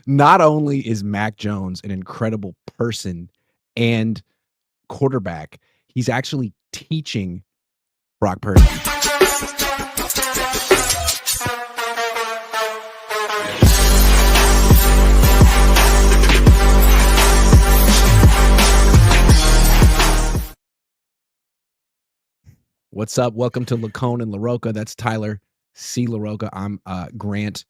Not only is Mac Jones an incredible person and quarterback, he's actually teaching Brock Purdy. What's up? Welcome to LaCohn and LaRocca. That's Tyler C. LaRocca. I'm Grant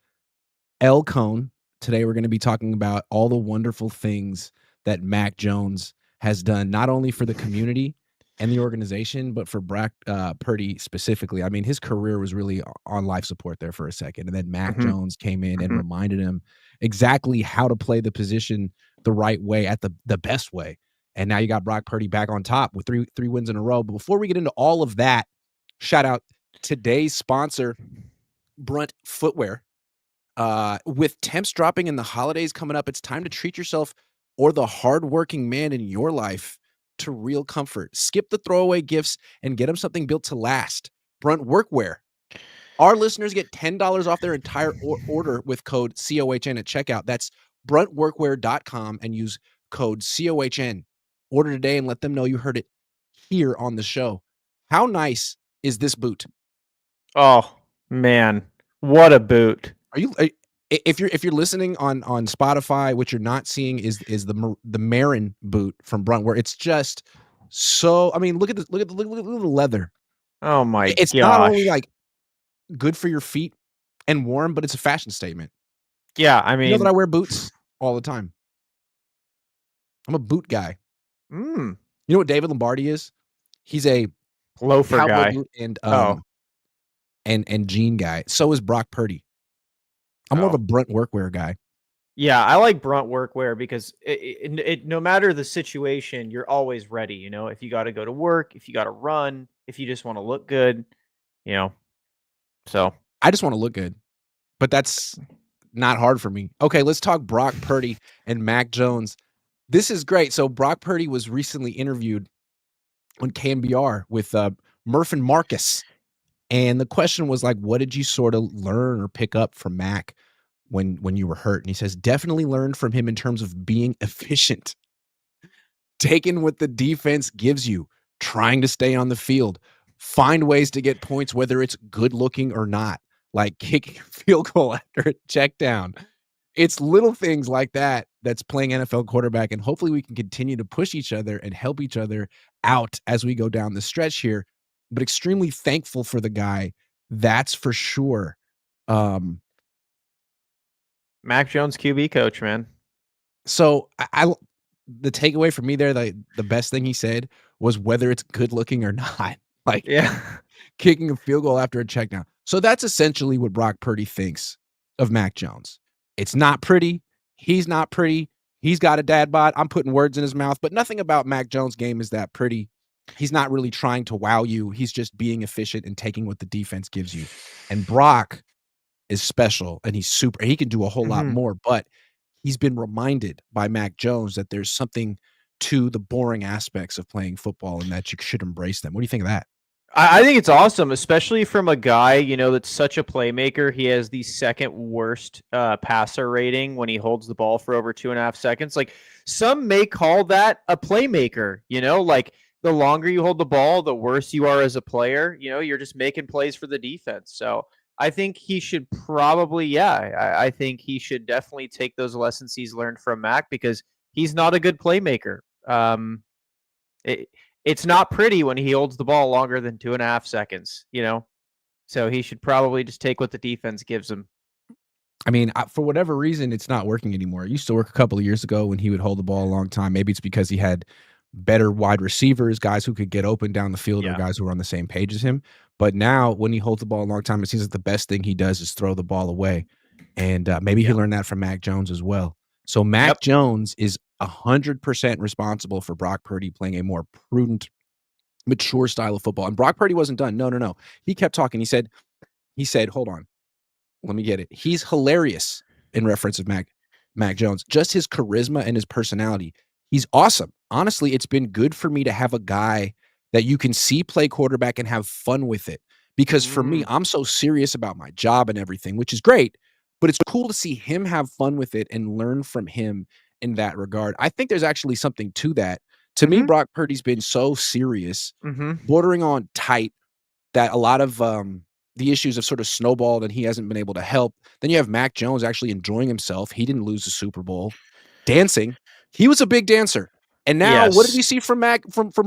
L. Cohn. Today we're going to be talking about all the wonderful things that Mac Jones has done, not only for the community and the organization, but for Brock Purdy specifically. I mean, his career was really on life support there for a second. And then Mac Jones came in and reminded him exactly how to play the position the right way, at the best way. And now you got Brock Purdy back on top with three wins in a row. But before we get into all of that, shout out today's sponsor, Brunt Footwear. With temps dropping and the holidays coming up, it's time to treat yourself or the hardworking man in your life to real comfort. Skip the throwaway gifts and get them something built to last. Brunt Workwear. Our listeners get $10 off their entire order with code COHN at checkout. That's bruntworkwear.com and use code COHN. Order today and let them know you heard it here on the show. How nice is this boot? Oh man, what a boot! If you're listening on Spotify, what you're not seeing is the Marin boot from Brunt, where it's just so. I mean, look at the leather. Oh my! It's not only like good for your feet and warm, but it's a fashion statement. Yeah, I mean, you know that I wear boots all the time. I'm a boot guy. You know what David Lombardi is? He's a loafer guy boot and jean guy. So is Brock Purdy. I'm more of a Brunt Workwear guy. Yeah, I like Brunt Workwear because it no matter the situation, you're always ready. You know, if you got to go to work, if you got to run, if you just want to look good, you know. So I just want to look good, but that's not hard for me. Okay, let's talk Brock Purdy and Mac Jones. This is great. So Brock Purdy was recently interviewed on KNBR with Murph and Marcus. And the question was like, what did you sort of learn or pick up from Mac when you were hurt? And he says, definitely learned from him in terms of being efficient, taking what the defense gives you, trying to stay on the field, find ways to get points, whether it's good looking or not, like kicking a field goal after a check down. It's little things like that that's playing NFL quarterback, and hopefully we can continue to push each other and help each other out as we go down the stretch here. But extremely thankful for the guy, that's for sure. Mac Jones QB coach, man. So the takeaway for me there, the best thing he said was whether it's good looking or not. Like, kicking a field goal after a check down. So that's essentially what Brock Purdy thinks of Mac Jones. It's not pretty. He's not pretty. He's got a dad bod. I'm putting words in his mouth, but nothing about Mac Jones' game is that pretty. He's not really trying to wow you. He's just being efficient and taking what the defense gives you. And Brock is special, and he's super. He can do a whole lot more, but he's been reminded by Mac Jones that there's something to the boring aspects of playing football and that you should embrace them. What do you think of that? I think it's awesome, especially from a guy, you know, that's such a playmaker. He has the second worst passer rating when he holds the ball for over 2.5 seconds. Like, some may call that a playmaker, you know, like the longer you hold the ball, the worse you are as a player. You know, you're just making plays for the defense. So I think he should probably, I think he should definitely take those lessons he's learned from Mac, because he's not a good playmaker. It's not pretty when he holds the ball longer than 2.5 seconds, you know? So he should probably just take what the defense gives him. I mean, for whatever reason, it's not working anymore. It used to work a couple of years ago when he would hold the ball a long time. Maybe it's because he had better wide receivers, guys who could get open down the field, or guys who were on the same page as him. But now when he holds the ball a long time, it seems like the best thing he does is throw the ball away. And maybe he learned that from Mac Jones as well. So Mac Jones is 100% responsible for Brock Purdy playing a more prudent, mature style of football. And Brock Purdy wasn't done. No. He kept talking. He said, hold on, let me get it. He's hilarious in reference of Mac Jones. Just his charisma and his personality. He's awesome. Honestly, it's been good for me to have a guy that you can see play quarterback and have fun with it. Because for me, I'm so serious about my job and everything, which is great. but it's cool to see him have fun with it and learn from him in that regard. I think there's actually something to that. To me, Mhm. Brock Purdy's been so serious, Mhm. bordering on tight, that a lot of, the issues have sort of snowballed and he hasn't been able to help. Then you have Mac Jones actually enjoying himself. He didn't lose the Super Bowl. Dancing. He was a big dancer. And now what did Yes. we see from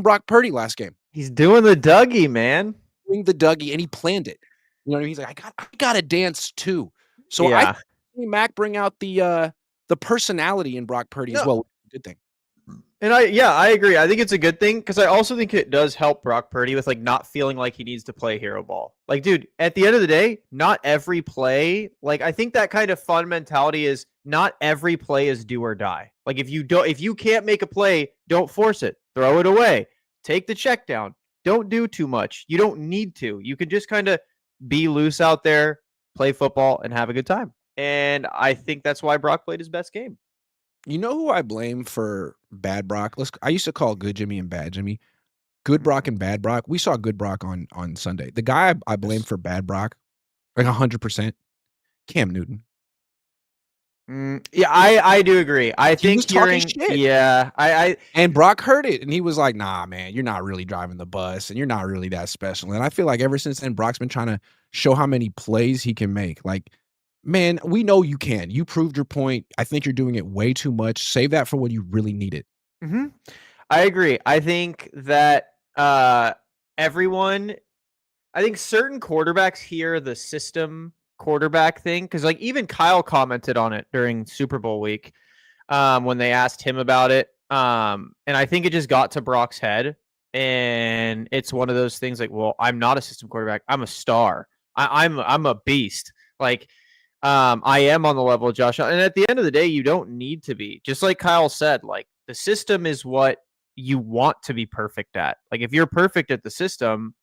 Brock Purdy last game? He's doing the Dougie, man. Doing the Dougie, and he planned it. You know what I mean? He's like, I gotta dance too. So I Yeah. see Mac bring out the personality in Brock Purdy as No, well. Good thing. and I agree. I think it's a good thing because I also think it does help Brock Purdy with like not feeling like he needs to play hero ball. Like, dude, at the end of the day, not every play, like I think that kind of fun mentality is not every play is do or die. Like if you can't make a play, don't force it. Throw it away. Take the check down. Don't do too much. You don't need to. You can just kind of be loose out there, play football, and have a good time. And I think that's why Brock played his best game. You know who I blame for bad Brock? I used to call good Jimmy and bad Jimmy. Good Brock and bad Brock. We saw good Brock on Sunday. The guy I blame Yes. for bad Brock, like 100%, Cam Newton. Yeah, I do agree. I He was think talking hearing shit. yeah, I And Brock heard it, and he was like, "Nah, man, you're not really driving the bus, and you're not really that special." And I feel like ever since then, Brock's been trying to show how many plays he can make. Like, man, we know you can. You proved your point. I think you're doing it way too much. Save that for when you really need it. mhm. I agree. I think that everyone I think certain quarterbacks hear the system quarterback thing because like even Kyle commented on it during Super Bowl week when they asked him about it. And I think it just got to Brock's head. And it's one of those things like, well, I'm not a system quarterback. I'm a star. I'm a beast. Like, I am on the level of Josh Allen. And at the end of the day, you don't need to be. Just like Kyle said, like the system is what you want to be perfect at. Like if you're perfect at the system,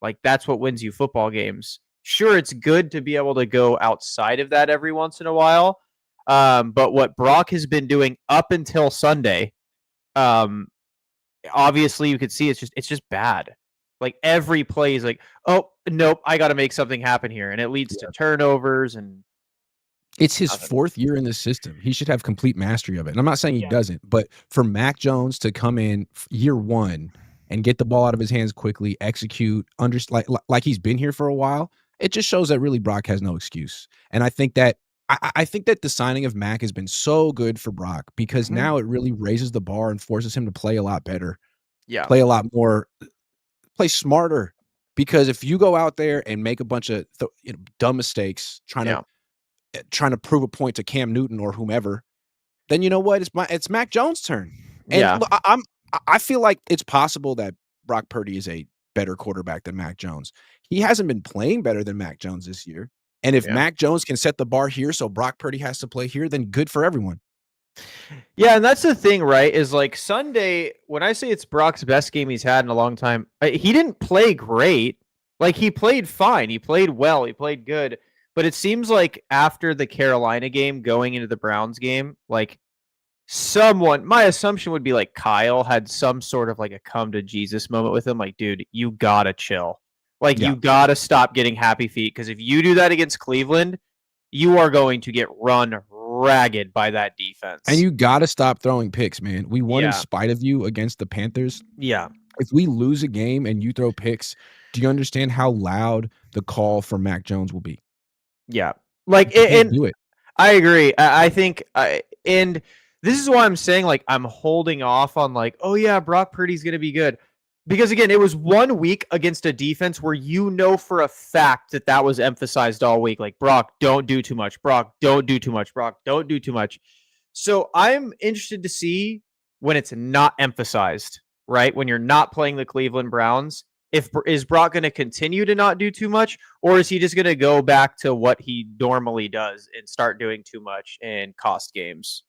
like that's what wins you football games. Sure, it's good to be able to go outside of that every once in a while. But what Brock has been doing up until Sunday, um, obviously you could see it's just bad. Like every play is like, oh nope, I got to make something happen here, and it leads to turnovers and It's his nothing. 4th year in the system. He should have complete mastery of it. And I'm not saying he Yeah. doesn't, but for Mac Jones to come in year 1 and get the ball out of his hands quickly, execute, like he's been here for a while, it just shows that really Brock has no excuse. And I think that I think that the signing of Mac has been so good for Brock because Mhm. now it really raises the bar and forces him to play a lot better, Yeah, play a lot more, play smarter. Because if you go out there and make a bunch of dumb mistakes yeah, trying to prove a point to Cam Newton or whomever, then you know what? It's Mac Jones' turn. And yeah. look, I feel like it's possible that Brock Purdy is a better quarterback than Mac Jones. He hasn't been playing better than Mac Jones this year. And if Yeah. Mac Jones can set the bar here so Brock Purdy has to play here, then good for everyone. Yeah, and that's the thing, right? Is like Sunday, when I say it's Brock's best game he's had in a long time, he didn't play great. Like he played fine. He played well. He played good. But it seems like after the Carolina game, going into the Browns game, like someone, my assumption would be like Kyle had some sort of like a come to Jesus moment with him. Like, dude, you gotta chill. Like, Yeah. you gotta stop getting happy feet. Because if you do that against Cleveland, you are going to get run ragged by that defense. And you gotta stop throwing picks, man. We won in Yeah. spite of you against the Panthers. Yeah. If we lose a game and you throw picks, do you understand how loud the call for Mac Jones will be? Yeah. Like, You can't and do it. I agree. I think, and this is why I'm saying, like, I'm holding off on, like, oh, yeah, Brock Purdy's going to be good. Because, again, it was 1 week against a defense where you know for a fact that that was emphasized all week. Like, Brock, don't do too much. Brock, don't do too much. Brock, don't do too much. So I'm interested to see when it's not emphasized, right? When you're not playing the Cleveland Browns, is Brock going to continue to not do too much, or is he just going to go back to what he normally does and start doing too much and cost games?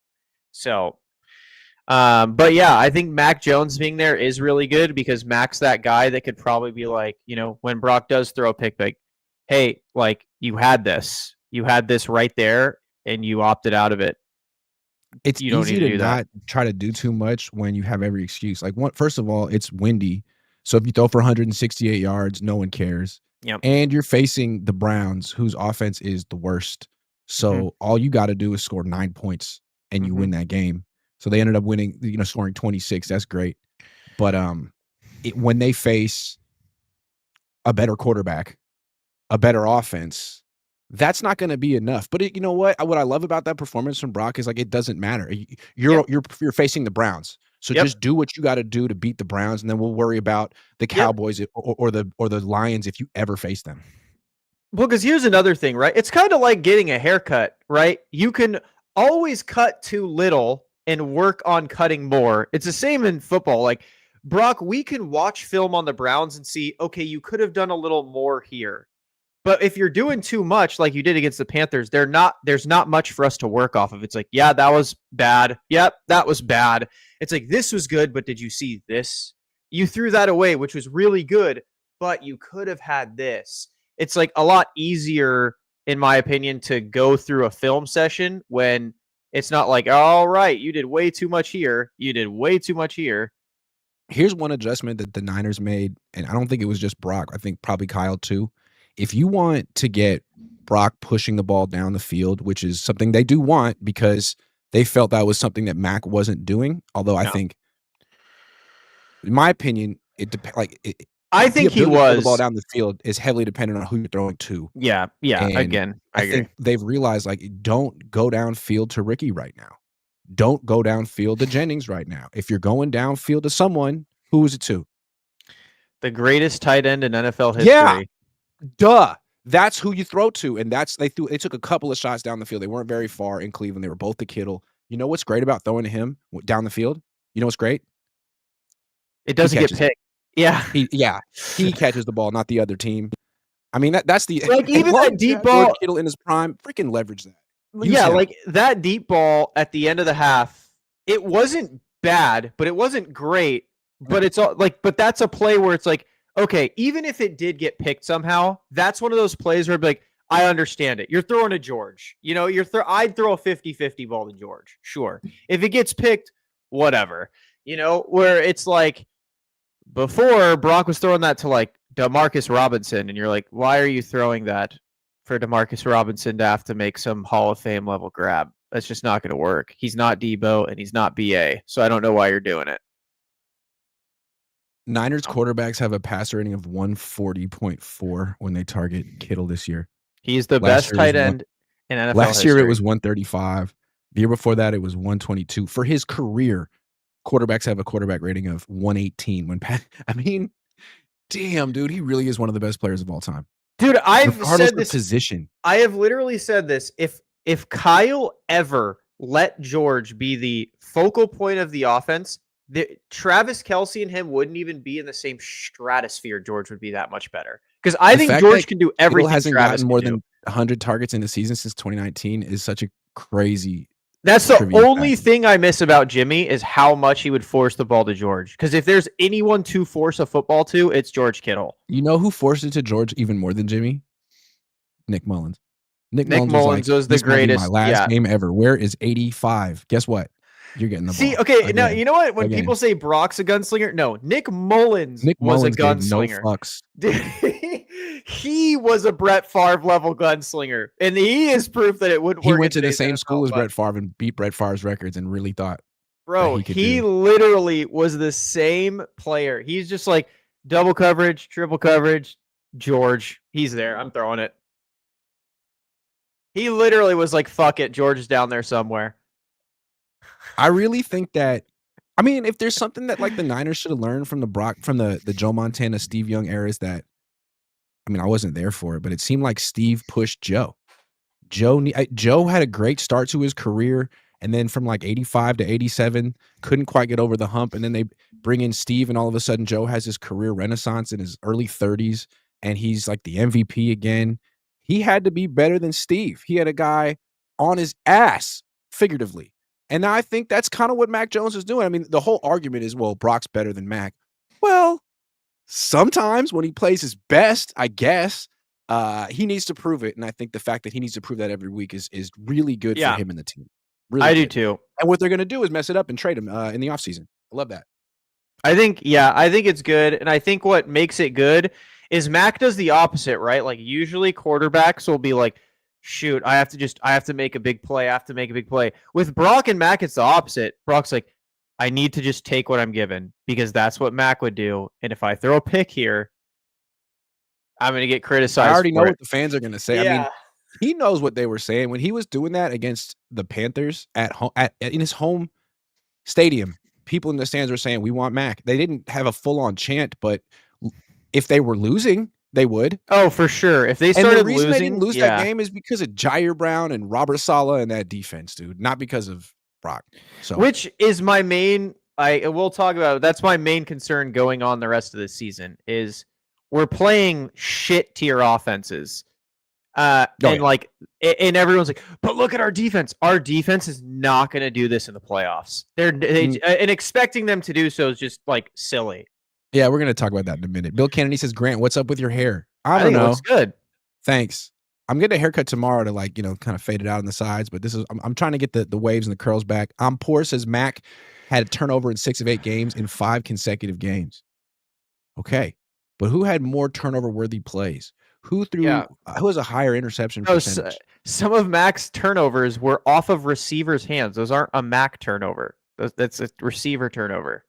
So, but yeah, I think Mac Jones being there is really good because Mac's that guy that could probably be like, when Brock does throw a pick, like, hey, like you had this right there, and you opted out of it. It's You don't need easy to to do that. not try to do too much when you have every excuse. Like, first of all, it's windy. So if you throw for 168 yards, no one cares. Yep. And you're facing the Browns, whose offense is the worst So all you got to do is score 9 points and you win that game. So they ended up winning, scoring 26. That's great. But when they face a better quarterback, a better offense, that's not going to be enough. But you know what? What I love about that performance from Brock is like it doesn't matter. You're facing the Browns, so just do what you got to do to beat the Browns, and then we'll worry about the Cowboys or the Lions if you ever face them. Well, because here's another thing, right? It's kind of like getting a haircut, right? You can always cut too little and work on cutting more. It's the same in football. Like, Brock, we can watch film on the Browns and see, okay, you could have done a little more here. But if you're doing too much, like you did against the Panthers, there's not much for us to work off of. It's like, yeah, that was bad. Yep, that was bad. It's like, this was good, but did you see this? You threw that away, which was really good, but you could have had this. It's like a lot easier, in my opinion, to go through a film session when it's not like, all right, you did way too much here. You did way too much here. Here's one adjustment that the Niners made, and I don't think it was just Brock. I think probably Kyle too. If you want to get Brock pushing the ball down the field, which is something they do want because they felt that was something that Mac wasn't doing, although I think, in my opinion, it depends. I think he was. To throw the ball down the field is heavily dependent on who you're throwing to. Yeah. And again, I think they've realized don't go downfield to Ricky right now. Don't go downfield to Jennings right now. If you're going downfield to someone, who is it to? The greatest tight end in NFL history. Yeah, duh. That's who you throw to, and they took a couple of shots down the field. They weren't very far in Cleveland. They were both to Kittle. You know what's great about throwing to him down the field? You know what's great? It doesn't get picked. Yeah. He catches the ball, not the other team. I mean, that's the even that deep ball. Kittle in his prime, freaking leverage that. That deep ball at the end of the half, it wasn't bad, but it wasn't great. But it's all but that's a play where it's like, okay, even if it did get picked somehow, that's one of those plays where I'd be like, I understand it. You're throwing to George. I'd throw a 50-50 ball to George. Sure. If it gets picked, whatever. Where it's like, before, Brock was throwing that to DeMarcus Robinson, and you're like, why are you throwing that for DeMarcus Robinson to have to make some Hall of Fame level grab? That's just not going to work. He's not Debo and he's not BA, so I don't know why you're doing it. Niners quarterbacks have a passer rating of 140.4 when they target Kittle this year. He's the best tight end in NFL Last history. year it was 135. The year before that it was 122. For his career, quarterbacks have a quarterback rating of 118. Damn, dude, he really is one of the best players of all time. Dude, I've said this position. I have literally said this. If Kyle ever let George be the focal point of the offense, Travis Kelce and him wouldn't even be in the same stratosphere. George would be that much better. Because I think George can do everything. Kittle hasn't Travis gotten more than 100 targets in the season since 2019 is such a crazy. That's the only thing I miss about Jimmy is how much he would force the ball to George. Because if there's anyone to force a football to, it's George Kittle. You know who forced it to George even more than Jimmy? Nick Mullins. Nick Mullins was the greatest. My last game ever. Where is 85? Guess what? You're getting the ball. See, okay, now you know what? When people say Brock's a gunslinger, no, Nick Mullins was a gunslinger. No fucks. He was a Brett Favre level gunslinger, and he is proof that it wouldn't work. He went to the same school as Brett Favre and beat Brett Favre's records and really thought. Bro, he literally was the same player. He's just like double coverage, triple coverage. George, he's there. I'm throwing it. He literally was like, fuck it. George is down there somewhere. I really think that, if there's something that the Niners should have learned from the Joe Montana, Steve Young eras that, I wasn't there for it, but it seemed like Steve pushed Joe. Joe had a great start to his career, and then from 85 to 87, couldn't quite get over the hump. And then they bring in Steve, and all of a sudden Joe has his career renaissance in his early 30s, and he's like the MVP again. He had to be better than Steve. He had a guy on his ass, figuratively. And I think that's kind of what Mac Jones is doing. The whole argument is, well, Brock's better than Mac. Well, sometimes when he plays his best, I guess, he needs to prove it. And I think the fact that he needs to prove that every week is really good for him and the team. Really I do too. And what they're going to do is mess it up and trade him in the offseason. I love that. I think it's good. And I think what makes it good is Mac does the opposite, right? Usually quarterbacks will be shoot, I have to make a big play. I have to make a big play. With Brock and Mac, it's the opposite. Brock's like, I need to just take what I'm given because that's what Mac would do. And if I throw a pick here, I'm going to get criticized. I already know it. what the fans are going to say. Yeah. I mean, he knows what they were saying when he was doing that against the Panthers at home, in his home stadium. People in the stands were saying, "We want Mac." They didn't have a full-on chant, but if they were losing, they would. Oh, for sure. If they started and the reason losing, they didn't lose that game is because of Jair Brown and Robert Saleh and that defense, dude. Not because of Brock. So, which is my main. I will talk about. That's my main concern going on the rest of the season is we're playing shit tier offenses. And everyone's like, but look at our defense. Our defense is not going to do this in the playoffs. And expecting them to do so is just like silly. Yeah, we're going to talk about that in a minute. Bill Kennedy says, Grant, what's up with your hair? I don't know. It looks good. Thanks. I'm getting a haircut tomorrow to kind of fade it out on the sides, but I'm trying to get the waves and the curls back. I'm poor says Mac had a turnover in 6 of 8 games in 5 consecutive games. Okay. But who had more turnover worthy plays? Who has a higher interception percentage? Some of Mac's turnovers were off of receivers' hands. Those aren't a Mac turnover. That's a receiver turnover.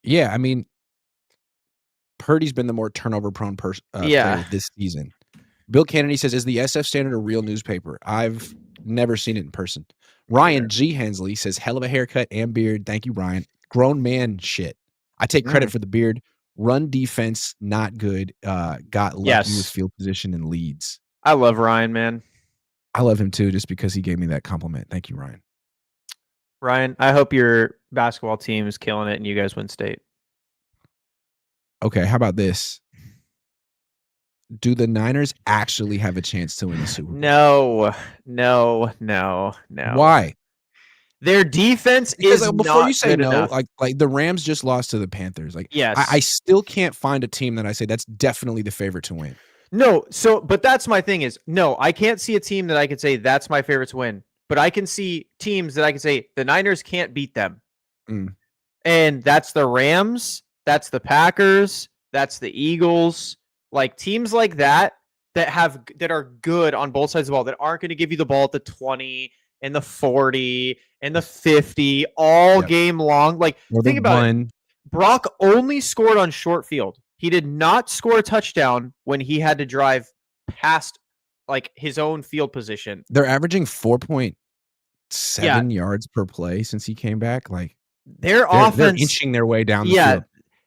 Yeah, I mean, Purdy's been the more turnover-prone player this season. Bill Kennedy says, is the SF Standard a real newspaper? I've never seen it in person. Ryan G. Hensley says, hell of a haircut and beard. Thank you, Ryan. Grown man shit. I take credit for the beard. Run defense, not good. Got lucky with field position and leads. I love Ryan, man. I love him too, just because he gave me that compliment. Thank you, Ryan. Ryan, I hope your basketball team is killing it and you guys win state. Okay, how about this? Do the Niners actually have a chance to win the Super Bowl? No. Why? Their defense is before not you say good no, enough. like the Rams just lost to the Panthers. Yes. I still can't find a team that I say that's definitely the favorite to win. No, but that's my thing is, no, I can't see a team that I could say that's my favorite to win. But I can see teams that I can say the Niners can't beat them. And that's the Rams, that's the Packers, that's the Eagles. Like teams like that are good on both sides of the ball, that aren't going to give you the ball at the 20 and the 40 and the 50 all game long. Like think about it. Brock only scored on short field. He did not score a touchdown when he had to drive past like his own field position. They're averaging 4.7 yards per play since he came back. Like they're inching their way down the field.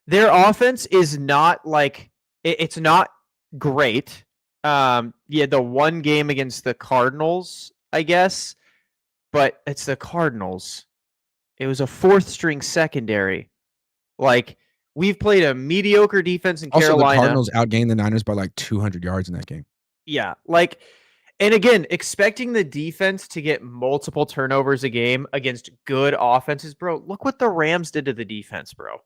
Their offense is not like it's not great. The one game against the Cardinals, I guess, but it's the Cardinals. It was a 4th string secondary. Like we've played a mediocre defense in Carolina. Also, the Cardinals outgained the Niners by like 200 yards in that game. Yeah, and again, expecting the defense to get multiple turnovers a game against good offenses, bro. Look what the Rams did to the defense, bro.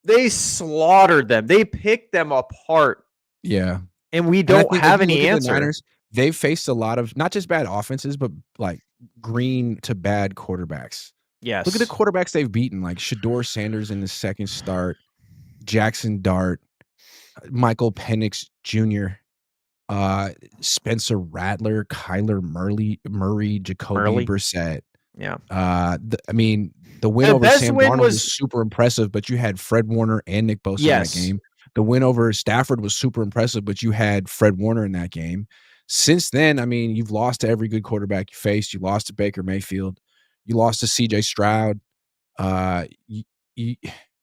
They slaughtered them. They picked them apart. Yeah. And we don't have any answer. They've faced a lot of not just bad offenses, but like green to bad quarterbacks. Yes. Look at the quarterbacks they've beaten, like Shador Sanders in the second start, Jackson Dart, Michael Penix Jr., Spencer Rattler, Kyler Murray, Jacoby Brissett. Yeah. The win over Sam Darnold was super impressive, but you had Fred Warner and Nick Bosa in that game. The win over Stafford was super impressive, but you had Fred Warner in that game. Since then, you've lost to every good quarterback you faced. You lost to Baker Mayfield. You lost to C.J. Stroud. You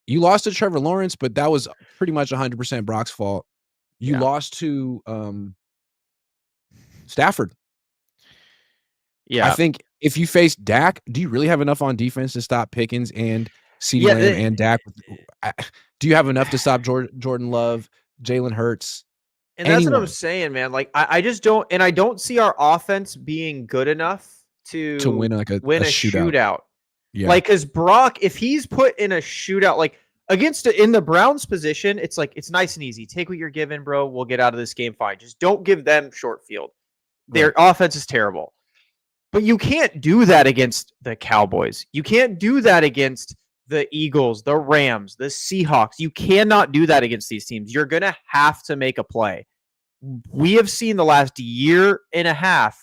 lost to Trevor Lawrence, but that was pretty much 100% Brock's fault. You lost to Stafford. Yeah. I think if you face Dak, do you really have enough on defense to stop Pickens and CeeDee Lamb and Dak? Do you have enough to stop Jordan Love, Jalen Hurts? And that's what I'm saying, man. Like I just don't, and I don't see our offense being good enough to win a shootout. Yeah. Like, because Brock, if he's put in a shootout, like against in the Browns position, it's like it's nice and easy. Take what you're given, bro. We'll get out of this game fine. Just don't give them short field. Their offense is terrible. But you can't do that against the Cowboys. You can't do that against the Eagles, the Rams, the Seahawks. You cannot do that against these teams. You're going to have to make a play. we have seen the last year and a half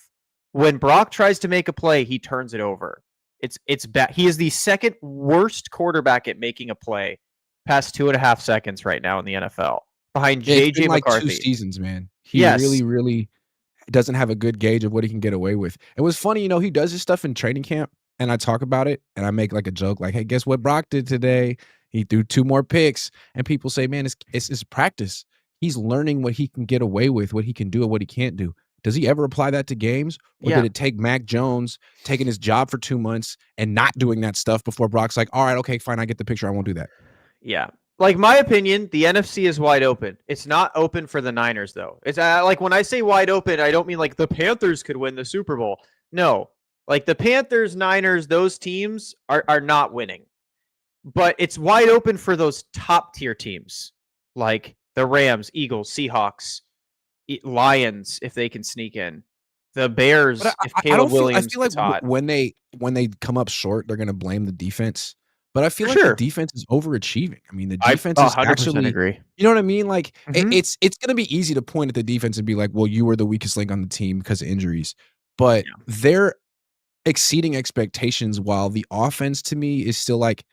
when Brock tries to make a play, he turns it over. It's bad. He is the second worst quarterback at making a play past 2.5 seconds right now in the NFL, behind Yeah, it's been JJ like 2 McCarthy. seasons, man. He Yes. really, really doesn't have a good gauge of what he can get away with. It was funny, he does this stuff in training camp, and I talk about it, and I make like a joke, like, "Hey, guess what Brock did today? He threw 2 more picks." And people say, "Man, it's practice. He's learning what he can get away with, what he can do and what he can't do." Does he ever apply that to games? Or did Yeah. it take Mac Jones taking his job for 2 months and not doing that stuff before Brock's like, "All right, okay, fine, I get the picture. I won't do that." Yeah. Like, my opinion, the NFC is wide open. It's not open for the Niners, though. It's like, when I say wide open, I don't mean like the Panthers could win the Super Bowl. No. Like, the Panthers, Niners, those teams are not winning. But it's wide open for those top tier teams, like the Rams, Eagles, Seahawks, Lions, if they can sneak in, the But Bears, if I Caleb don't feel I Williams feel like gets hot. when they come up short, they're gonna blame the defense. But I feel For like the sure. defense is overachieving. I mean, the I defense is 100% actually, agree. you know what I mean? Like, Hmm. it's gonna be easy to point at the defense and be like, "Well, you were the weakest link on the team because of injuries." But Yeah. they're exceeding expectations while the offense to me is still like,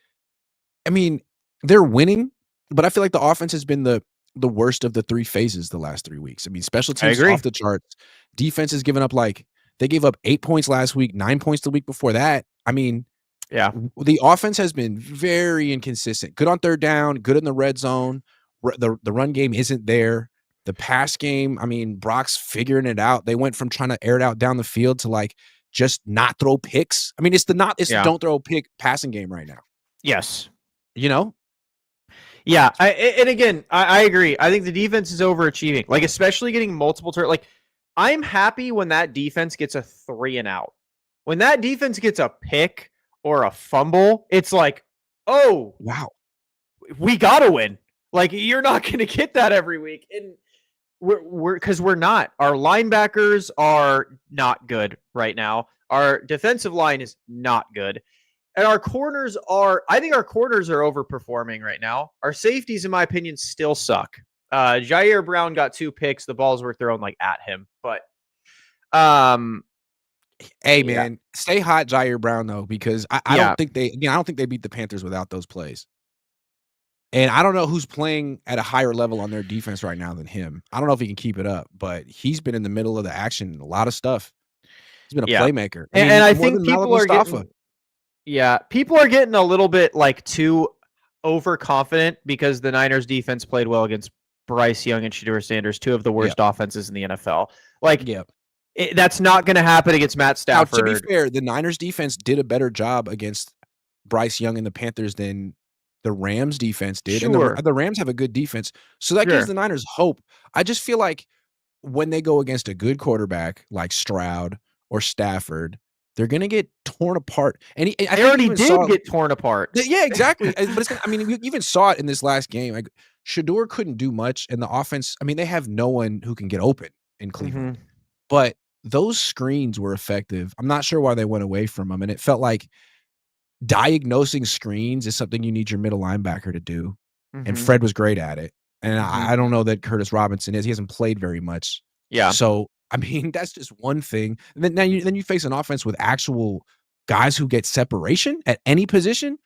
I mean, they're winning, but I feel like the offense has been the worst of the 3 phases the last 3 weeks. I mean, special I teams is agree. off the charts. Defense has given up, like, they gave up 8 points last week, 9 points the week before that. I mean, Yeah. the offense has been very inconsistent. Good on 3rd down, good in the red zone. The run game isn't there. The pass game, I mean, Brock's figuring it out. They went from trying to air it out down the field to, like, just not throw picks. I mean, it's the Yeah. don't throw a pick passing game right now, Yes. you know? Yeah. And again, I agree. I think the defense is overachieving, like, especially getting multiple turns. Like, I'm happy when that defense gets a 3 and out. When that defense gets a pick or a fumble, it's like, oh, Wow. we gotta win. Like, you're not going to get that every week, and we're not. Our linebackers are not good right now. Our defensive line is not good, and our corners are. I think our corners are overperforming right now. Our safeties, in my opinion, still suck. Jair Brown got 2 picks. The balls were thrown like at him, but um, Hey, yeah, man, stay hot, Jair Brown, though, because I yeah, don't think I don't think they beat the Panthers without those plays. And I don't know who's playing at a higher level on their defense right now than him. I don't know if he can keep it up, but he's been in the middle of the action in a lot of stuff. He's been a yeah, playmaker. I and mean, I more think than Malik people are Mustafa. getting. Yeah, people are getting a little bit like too overconfident because the Niners defense played well against Bryce Young and Shedeur Sanders, 2 of the Yeah, worst offenses in the NFL. Like, yeah. that's not going to happen against Matt Now, to be Stafford. fair, the Niners defense did a better job against Bryce Young and the Panthers than the Rams defense did, and Sure, the Rams have a good defense, so that gives sure. the Niners hope. I just feel like when they go against a good quarterback like Stroud or Stafford, they're gonna get torn apart, and I They think you already even did saw. get torn apart. Yeah, exactly, but it's gonna, I mean, we even saw it in this last game, like, Shedeur couldn't do much, and the offense, I mean, they have no one who can get open in Hmm. Cleveland, but those screens were effective. I'm not sure why they went away from them, and it felt like diagnosing screens is something you need your middle linebacker to do, and Hmm. Fred was great at it, and Hmm. I don't know that Curtis Robinson is. He hasn't played very much. Yeah, So, I mean, that's just one thing. And then you face an offense with actual guys who get separation at any position.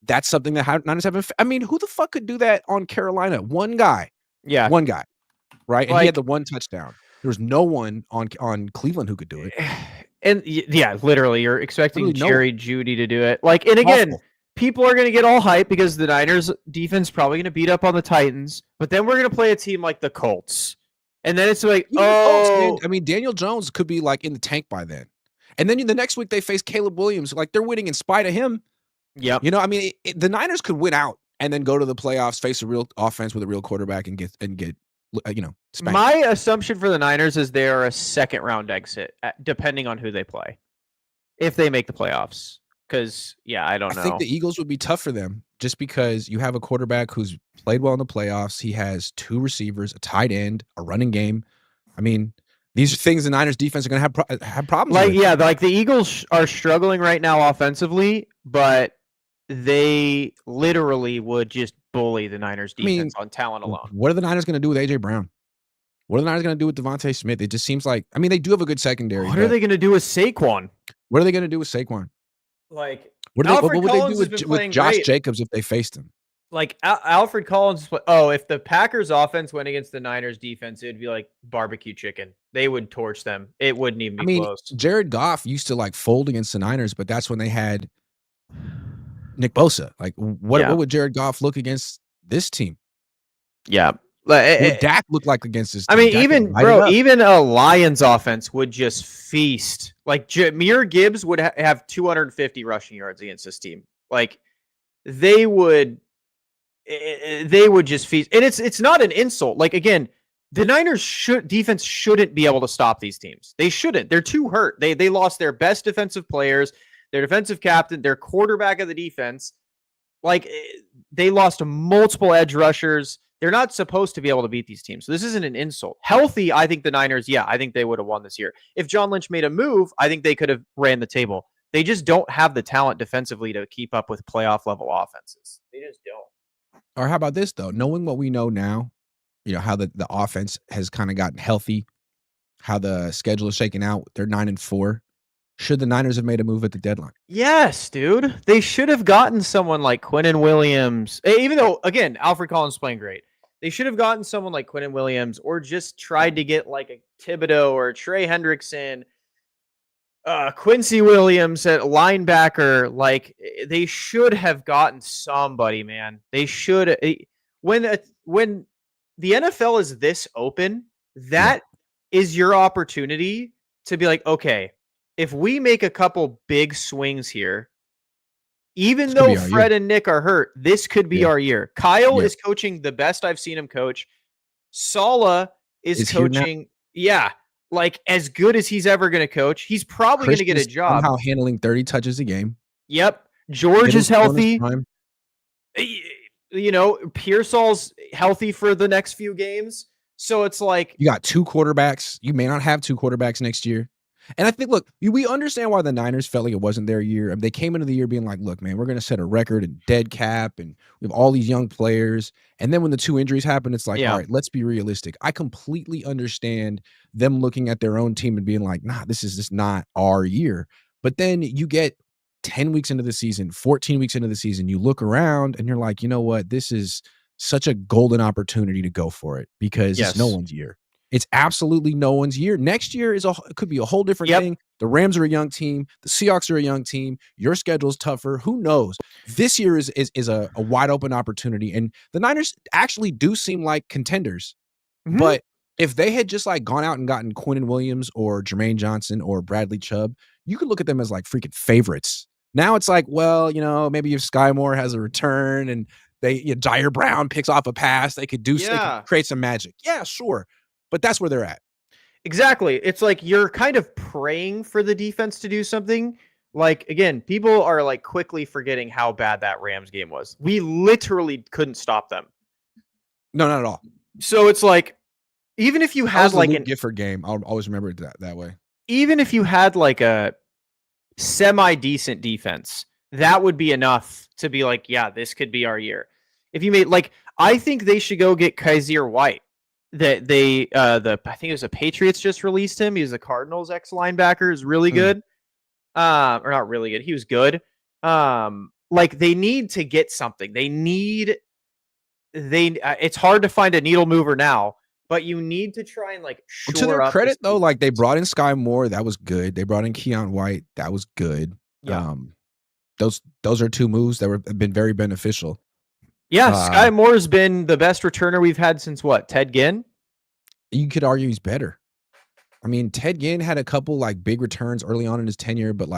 That's something that Niners haven't I mean, who the fuck could do that on Carolina? yeah. One guy, right? And he had Like, the 1 touchdown. There was no one on Cleveland who could do it. and yeah, literally, you're expecting Literally no one. Jerry Judy to do it. Like, and again, Awful. people are going to get all hyped because the Niners defense probably going to beat up on the Titans, but then we're going to play a team like the Colts, and then it's like, Even the Colts, man. oh, I mean, Daniel Jones could be, like, in the tank by then. And then the next week they face Caleb Williams, like, they're winning in spite of him. yep, I mean, the Niners could win out and then go to the playoffs, face a real offense with a real quarterback and get spanked. My assumption for the Niners is they are a second round exit, depending on who they play, if they make the playoffs. Because, yeah, I I don't think know. the Eagles would be tough for them just because you have a quarterback who's played well in the playoffs. He has 2 receivers, a tight end, a running game. I mean, these are things the Niners defense are going to have problems Like, with. yeah, like the Eagles are struggling right now offensively, but they literally would just bully the Niners I mean, defense on talent alone. what are the Niners going to do with AJ Brown? What are the Niners going to do with Devontae Smith? It just seems like, I mean, they do have a good secondary. What are they going to do with Saquon? What are they going to do with Saquon? Like, What would they do with Josh Jacobs if they faced him? Like Alfred Collins. Oh, if the Packers offense went against the Niners defense, it'd be like barbecue chicken. They would torch them. It wouldn't even be close. Jared Goff used to like fold against the Niners, but that's when they had Nick Bosa. Like, what would Jared Goff look against this team? Yeah. What would Dak look like against this team? I mean, even a Lions offense would just feast. Like, Jahmyr Gibbs would have 250 rushing yards against this team. Like, they would just feast. And it's not an insult. Like, again, the Niners defense shouldn't be able to stop these teams. They shouldn't. They're too hurt. They lost their best defensive players, their defensive captain, their quarterback of the defense. Like, they lost multiple edge rushers. They're not supposed to be able to beat these teams. So this isn't an insult. Healthy, I think the Niners, I think they would have won this year. If John Lynch made a move, I think they could have ran the table. They just don't have the talent defensively to keep up with playoff level offenses. They just don't. Or how about this, though? Knowing what we know now, how the offense has kind of gotten healthy, how the schedule is shaking out, they're 9-4. Should the Niners have made a move at the deadline? Yes, dude. They should have gotten someone like Quinnen Williams. Even though, again, Alfred Collins is playing great. They should have gotten someone like Quinnen Williams, or just tried to get like a Thibodeau or a Trey Hendrickson, Quincy Williams at linebacker. Like, they should have gotten somebody, man. They should. When the NFL is this open, that is your opportunity to be like, okay, if we make a couple big swings here, even though Fred and Nick are hurt, this could be our year. Kyle is coaching the best I've seen him coach. Saleh is coaching, like as good as he's ever going to coach. He's probably going to get a job. Somehow handling 30 touches a game. Yep. George is healthy. Pearsall's healthy for the next few games. So it's like, you got two quarterbacks. You may not have two quarterbacks next year. And I think, look, we understand why the Niners felt like it wasn't their year. They came into the year being like, look, man, we're going to set a record in dead cap, and we have all these young players. And then when the two injuries happen, it's like, all right, let's be realistic. I completely understand them looking at their own team and being like, nah, this is just not our year. But then you get 10 weeks into the season, 14 weeks into the season, you look around and you're like, you know what? This is such a golden opportunity to go for it, because it's no one's year. It's absolutely no one's year. Next year could be a whole different thing. The Rams are a young team. The Seahawks are a young team. Your schedule's tougher. Who knows? This year is a wide open opportunity. And the Niners actually do seem like contenders. Mm-hmm. But if they had just like gone out and gotten Quinnen Williams or Jermaine Johnson or Bradley Chubb, you could look at them as like freaking favorites. Now it's like, well, maybe if Sky Moore has a return and Jair Brown picks off a pass, they could they could create some magic. Yeah, sure. But that's where they're at. Exactly. It's like you're kind of praying for the defense to do something. Like, again, people are like quickly forgetting how bad that Rams game was. We literally couldn't stop them. No, not at all. So it's like, even if you had like a Gifford game, I'll always remember it that way. Even if you had like a semi-decent defense, that would be enough to be like, yeah, this could be our year. If you made I think they should go get Kaiser White. That I think it was the Patriots just released him. He was the Cardinals ex-linebacker. Is really good. Or not really good. He was good. They need to get something. It's hard to find a needle mover now, but you need to try and shore to their up credit though, they brought in Sky Moore. That was good. They brought in Keon White. That was good. Yeah. Those are two moves that have been very beneficial. Yeah, Sky Moore's been the best returner we've had since what? Ted Ginn? You could argue he's better. I mean, Ted Ginn had a couple big returns early on in his tenure, but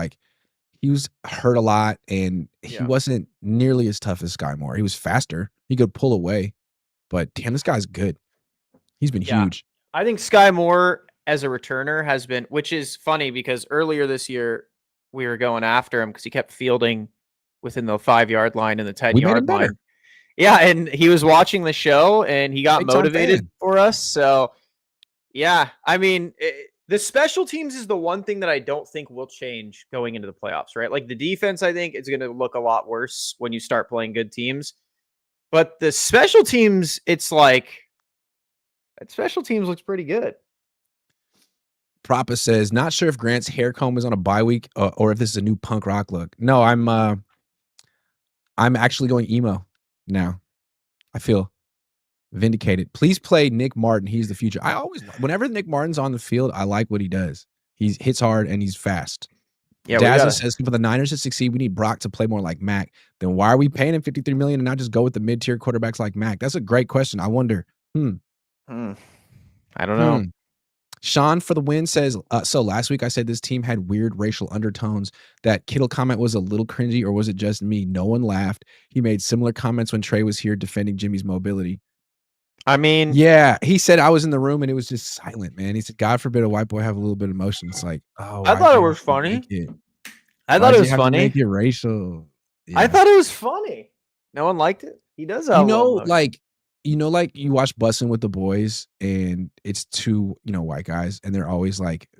he was hurt a lot and he wasn't nearly as tough as Sky Moore. He was faster. He could pull away, but damn, this guy's good. He's been huge. I think Sky Moore as a returner has been, which is funny because earlier this year we were going after him because he kept fielding within the 5-yard line and the 10-yard line. Yeah, and he was watching the show, and he got motivated for us. So, yeah, I mean, the special teams is the one thing that I don't think will change going into the playoffs, right? Like, the defense, I think, is going to look a lot worse when you start playing good teams. But the special teams, it's like, Special teams looks pretty good. Propa says, not sure if Grant's hair comb is on a bye week or if this is a new punk rock look. No, I'm actually going emo now. I feel vindicated. Please play Nick Martin. He's the future. Whenever Nick Martin's on the field, I like what he does. He hits hard and he's fast. Yeah, Dazza says, for the Niners to succeed, we need Brock to play more like Mac. Then why are we paying him $53 million and not just go with the mid-tier quarterbacks like Mac? That's a great question. I wonder. I don't know. Sean for the win says, so last week I said this team had weird racial undertones. That Kittle comment was a little cringy, or was it just me? No one laughed. He made similar comments when Trey was here defending Jimmy's mobility. I mean, yeah, he said I was in the room and it was just silent, man. He said, God forbid a white boy have a little bit of emotion. It's like, oh, I thought it was funny. I thought it was funny. Make it racial. Yeah. I thought it was funny. No one liked it. He does have like you watch Bussin' with the Boys and it's two, white guys and they're always like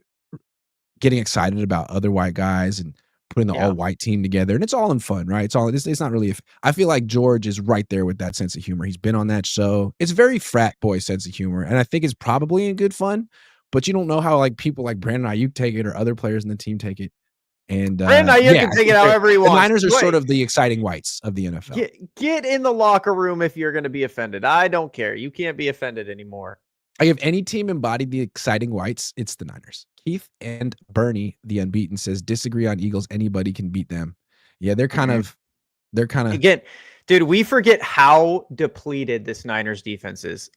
getting excited about other white guys and putting the all white team together. And it's all in fun, right? It's not really, I feel like George is right there with that sense of humor. He's been on that show. It's very frat boy sense of humor. And I think it's probably in good fun, but you don't know how like people like Brandon Aiyuk take it or other players in the team take it. And Brandon Aiyuk can take it however he wants. The Niners are sort of the exciting whites of the NFL. Get in the locker room if you're going to be offended. I don't care. You can't be offended anymore. If any team embodied the exciting whites, it's the Niners. Keith and Bernie, the unbeaten, says disagree on Eagles. Anybody can beat them. Yeah, they're kind of again, dude. We forget how depleted this Niners defense is.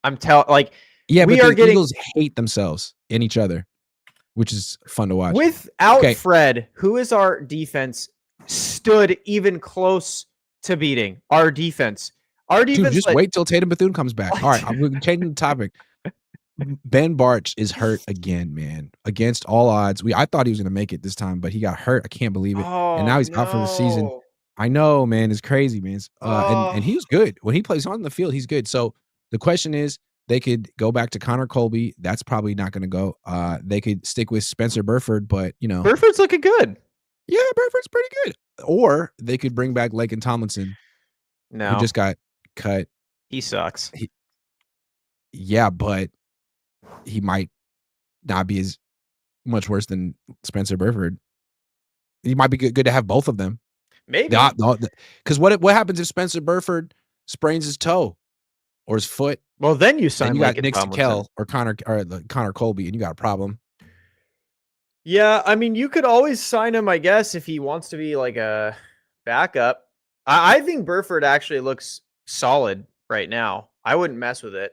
Eagles hate themselves and each other, which is fun to watch. Without Fred, who is our defense stood even close to beating our defense? Dude, just wait till Tatum Bethune comes back. All right, we're changing the topic. Ben Barch is hurt again, man. Against all odds. I thought he was going to make it this time, but he got hurt. I can't believe it. And now he's out for the season. I know, man. It's crazy, man. And he was good. When he plays on the field, he's good. So the question is, they could go back to Connor Colby. That's probably not going to go. They could stick with Spencer Burford, but, Burford's looking good. Yeah, Burford's pretty good. Or they could bring back Laken Tomlinson. No. Who just got cut. He sucks. Yeah, but he might not be as much worse than Spencer Burford. He might be good to have both of them. Maybe. Because what happens if Spencer Burford sprains his toe or his foot? Well, then you sign got Nick Kell or Connor Colby, and you got a problem. Yeah, I mean, you could always sign him, I guess, if he wants to be like a backup. I think Burford actually looks solid right now. I wouldn't mess with it.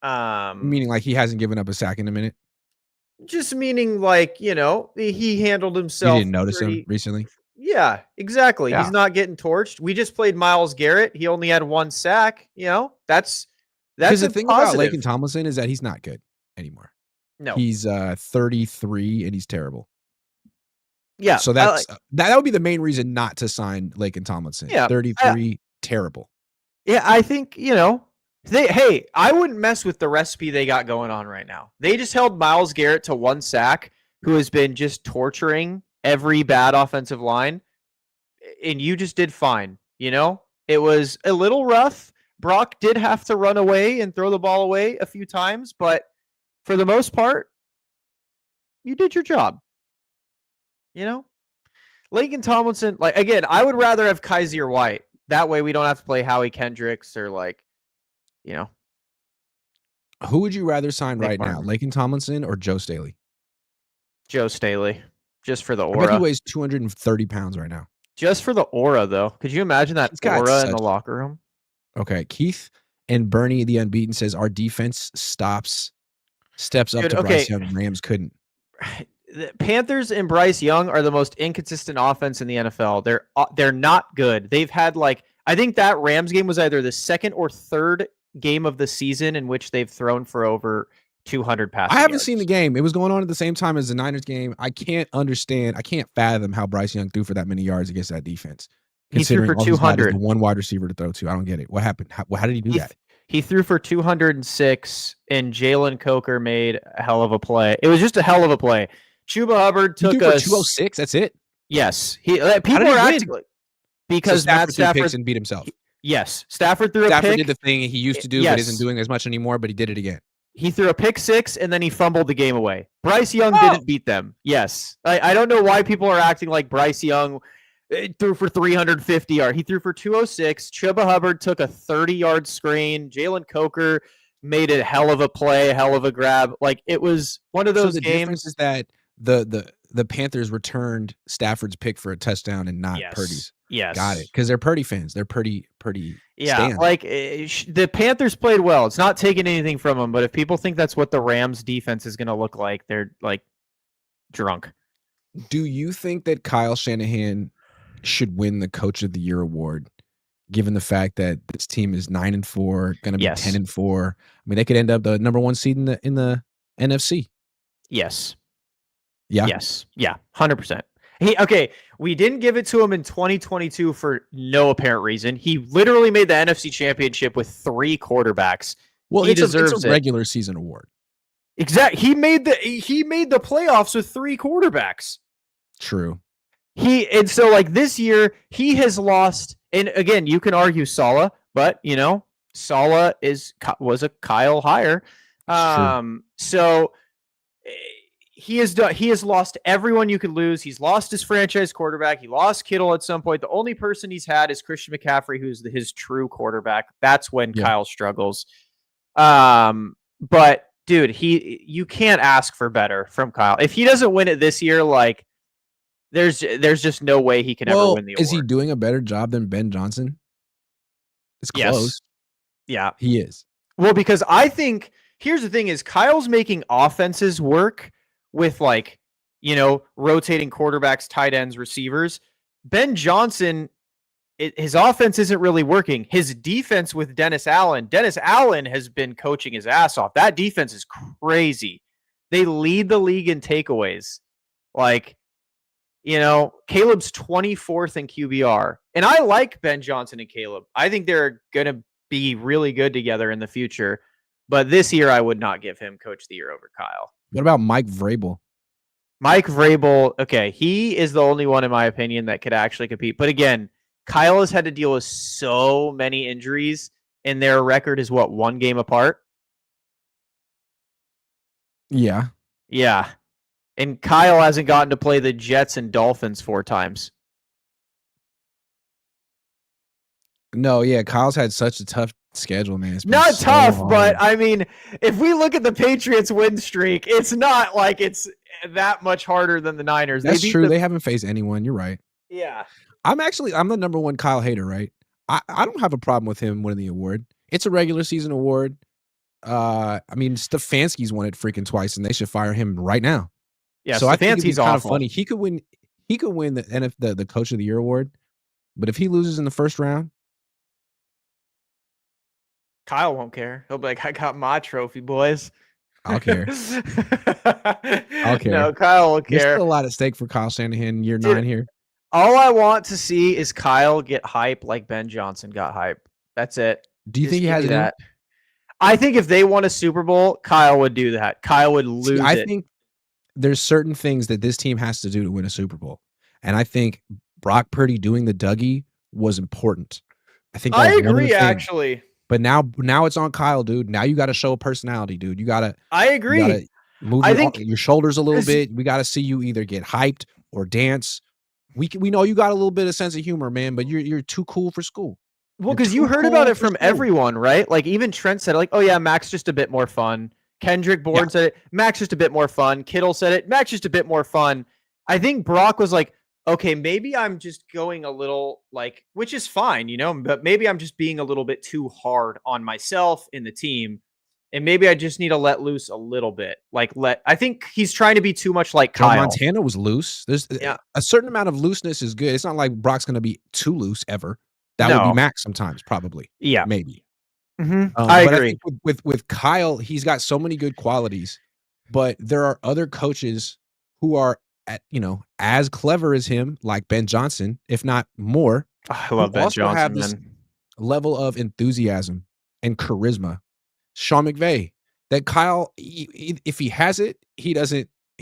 Meaning like he hasn't given up a sack in a minute? Just meaning like, he handled himself. You didn't notice him recently? Yeah, exactly. Yeah. He's not getting torched. We just played Myles Garrett. He only had one sack. That's because the thing about Laken Tomlinson is that he's not good anymore. No. He's 33 and he's terrible. Yeah. So that would be the main reason not to sign Laken Tomlinson. Yeah. 33, terrible. Yeah, I think, I wouldn't mess with the recipe they got going on right now. They just held Myles Garrett to one sack, who has been just torturing every bad offensive line, and you just did fine. It was a little rough. Brock did have to run away and throw the ball away a few times, but for the most part, you did your job. Laken Tomlinson, again, I would rather have Kaiser White. That way we don't have to play Howie Kendricks or Who would you rather sign right now, Laken Tomlinson or Joe Staley? Joe Staley, just for the aura. I bet he weighs 230 pounds right now. Just for the aura, though. Could you imagine that aura in the locker room? Okay, Keith and Bernie, the unbeaten, says our defense steps up to Bryce Young. Rams couldn't. The Panthers and Bryce Young are the most inconsistent offense in the NFL. They're not good. They've had I think that Rams game was either the second or third game of the season in which they've thrown for over 200 passes. I haven't seen the game. It was going on at the same time as the Niners game. I can't fathom how Bryce Young threw for that many yards against that defense. He threw for 200. One wide receiver to throw to. I don't get it. What happened? How did he do that? He threw for 206, and Jalen Coker made a hell of a play. It was just a hell of a play. Chuba Hubbard took a 206. That's it. Yes, people are acting because Stafford threw picks and beat himself. Yes, Stafford threw a pick. Stafford did the thing he used to do, but isn't doing as much anymore. But he did it again. He threw a pick 6 and then he fumbled the game away. Bryce Young Oh, didn't beat them. Yes. I don't know why people are acting like Bryce Young threw for 350 yards. He threw for 206. Chuba Hubbard took a 30-yard screen. Jalen Coker made a hell of a play, a hell of a grab. Like, it was one of those so the games. difference is that the Panthers returned Stafford's pick for a touchdown and not Purdy's. Yes. Got it. Because they're Purdy fans. They're Purdy Yeah, stands. like the Panthers played well. It's not taking anything from them, but if people think that's what the Rams defense is going to look like, they're like drunk. Do you think that Kyle Shanahan should win the Coach of the Year award, given the fact that this team is 9-4, going to be 10-4? I mean, they could end up the number 1 seed in the NFC. Yes. Yeah. Yes. Yeah. 100%. We didn't give it to him in 2022 for no apparent reason. He literally made the NFC Championship with 3 quarterbacks. Well, he it's a regular season award. Exactly. He made the playoffs with 3 quarterbacks. True. And so like this year he has lost, and again, you can argue Saleh, but Saleh was a Kyle hire. So he has lost everyone you could lose. He's lost his franchise quarterback. He lost Kittle at some point. The only person he's had is Christian McCaffrey, who's his true quarterback. That's when Kyle struggles. But dude, you can't ask for better from Kyle. If he doesn't win it this year, like there's just no way he can ever win the award. Is he doing a better job than Ben Johnson? It's close. Yes. Yeah. He is. Well, because I think here's the thing is Kyle's making offenses work with rotating quarterbacks, tight ends, receivers. Ben Johnson, his offense isn't really working. His defense with Dennis Allen has been coaching his ass off. That defense is crazy. They lead the league in takeaways. Like, Caleb's 24th in QBR. And I like Ben Johnson and Caleb. I think they're going to be really good together in the future. But this year, I would not give him Coach of the Year over Kyle. What about Mike Vrabel? Mike Vrabel, okay, he is the only one, in my opinion, that could actually compete. But again, Kyle has had to deal with so many injuries, and their record is, 1 game apart? Yeah. Yeah. And Kyle hasn't gotten to play the Jets and Dolphins 4 times. No, yeah, Kyle's had such a tough schedule, man. It's not so tough, hard. but I mean, if we look at the Patriots win streak, it's not like it's that much harder than the Niners. That's true. They haven't faced anyone. You're right. Yeah. I'm the number 1 Kyle hater, right? I don't have a problem with him winning the award. It's a regular season award. I mean, Stefanski's won it freaking twice, and they should fire him right now. Yeah, so I think it'd be kind of awful. funny. He could win the Coach of the Year award, but if he loses in the first round, Kyle won't care. He'll be like, I got my trophy, boys. I'll care. I'll care. No, Kyle will care. There's still a lot at stake for Kyle Shanahan year 9 here. All I want to see is Kyle get hype like Ben Johnson got hype. That's it. Do you think he has that? I think if they won a Super Bowl, Kyle would do that. Kyle would lose it. I think there's certain things that this team has to do to win a Super Bowl. And I think Brock Purdy doing the Dougie was important. I agree, actually. But now it's on Kyle, dude. Now you got to show a personality, dude. I agree. You gotta move your shoulders a little bit. We got to see you either get hyped or dance. We know you got a little bit of sense of humor, man, but you're too cool for school. Well, because you heard about it from everyone, right? Like even Trent said, like, oh yeah, Mac's just a bit more fun. Kendrick Bourne said it. Mac's just a bit more fun. Kittle said it. Mac's just a bit more fun. I think Brock was like, okay, maybe I'm just going a little like, which is fine, but maybe I'm just being a little bit too hard on myself in the team. And maybe I just need to let loose a little bit. I think he's trying to be too much like Kyle. Montana was loose. There's a certain amount of looseness is good. It's not like Brock's going to be too loose ever. That would be Max sometimes, probably. Yeah. Maybe. Mm-hmm. I agree. I think with Kyle, he's got so many good qualities, but there are other coaches who are as clever as him, like Ben Johnson, if not more. I love Ben Johnson. Have this level of enthusiasm and charisma. Sean McVay, that Kyle, if he has it, he